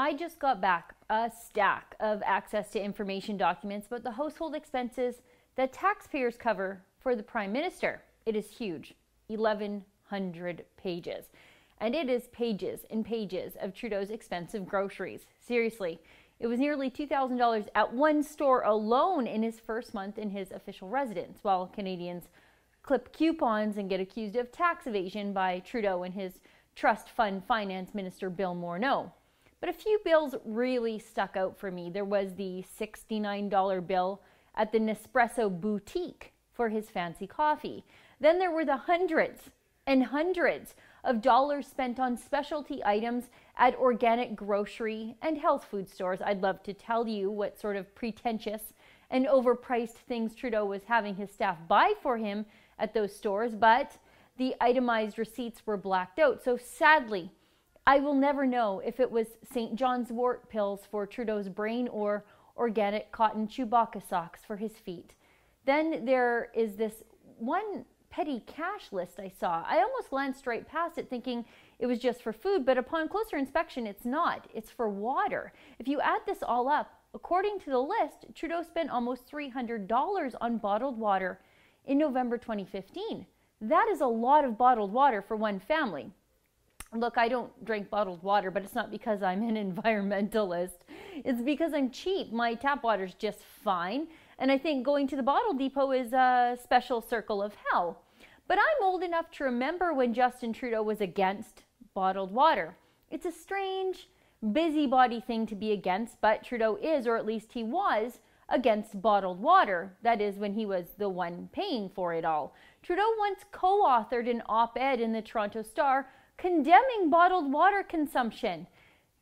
I just got back a stack of access to information documents about the household expenses that taxpayers cover for the Prime Minister. It is huge, 1,100 pages. And it is pages and pages of Trudeau's expensive groceries. Seriously, it was nearly $2,000 at one store alone in his first month in his official residence, while Canadians clip coupons and get accused of tax evasion by Trudeau and his Trust Fund Finance Minister Bill Morneau. But a few bills really stuck out for me. There was the $69 bill at the Nespresso boutique for his fancy coffee. Then there were the hundreds and hundreds of dollars spent on specialty items at organic grocery and health food stores. I'd love to tell you what sort of pretentious and overpriced things Trudeau was having his staff buy for him at those stores, but the itemized receipts were blacked out. So sadly, I will never know if it was St. John's wort pills for Trudeau's brain or organic cotton Chewbacca socks for his feet. Then there is this one petty cash list I saw. I almost glanced right past it thinking it was just for food, but upon closer inspection, it's not. It's for water. If you add this all up, according to the list, Trudeau spent almost $300 on bottled water in November 2015. That is a lot of bottled water for one family. Look, I don't drink bottled water, but it's not because I'm an environmentalist. It's because I'm cheap. My tap water's just fine. And I think going to the bottle depot is a special circle of hell. But I'm old enough to remember when Justin Trudeau was against bottled water. It's a strange, busybody thing to be against, but Trudeau is, or at least he was, against bottled water. That is, when he was the one paying for it all. Trudeau once co-authored an op-ed in the Toronto Star condemning bottled water consumption.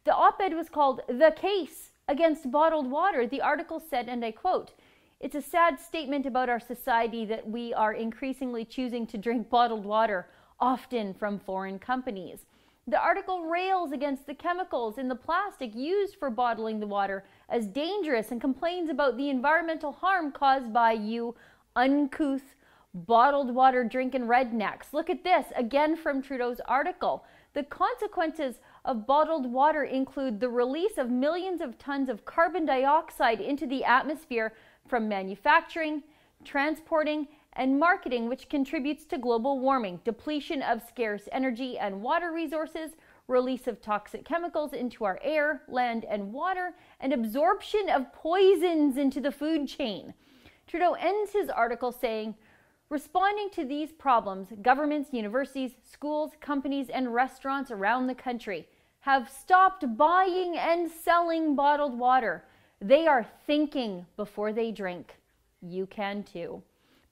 The op-ed was called "The Case Against Bottled Water." The article said, and I quote, "It's a sad statement about our society that we are increasingly choosing to drink bottled water, often from foreign companies." The article rails against the chemicals in the plastic used for bottling the water as dangerous and complains about the environmental harm caused by you uncouth bottled water drinking rednecks. Look at this, again from Trudeau's article. The consequences of bottled water include the release of millions of tons of carbon dioxide into the atmosphere from manufacturing, transporting, and marketing, which contributes to global warming, depletion of scarce energy and water resources, release of toxic chemicals into our air, land, and water, and absorption of poisons into the food chain. Trudeau ends his article saying, "Responding to these problems, governments, universities, schools, companies, and restaurants around the country have stopped buying and selling bottled water. They are thinking before they drink. You can too."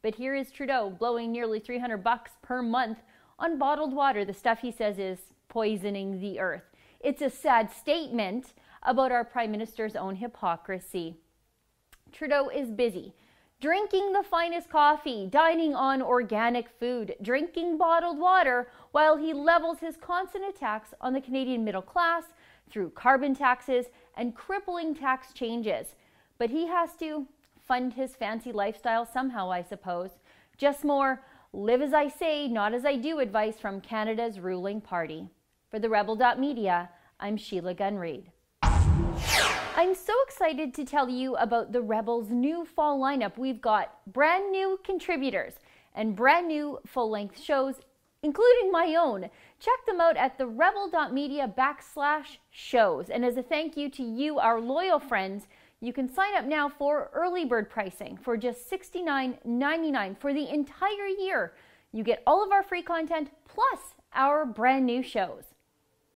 But here is Trudeau blowing nearly $300 per month on bottled water, the stuff he says is poisoning the earth. It's a sad statement about our Prime Minister's own hypocrisy. Trudeau is busy drinking the finest coffee, dining on organic food, drinking bottled water, while he levels his constant attacks on the Canadian middle class through carbon taxes and crippling tax changes. But he has to fund his fancy lifestyle somehow, I suppose. Just more live as I say, not as I do advice from Canada's ruling party. For the Rebel.media, I'm Sheila Gunn-Reid. I'm so excited to tell you about the Rebel's new fall lineup. We've got brand new contributors and brand new full-length shows, including my own. Check them out at therebel.media/shows. And as a thank you to you, our loyal friends, you can sign up now for early bird pricing for just $69.99 for the entire year. You get all of our free content plus our brand new shows.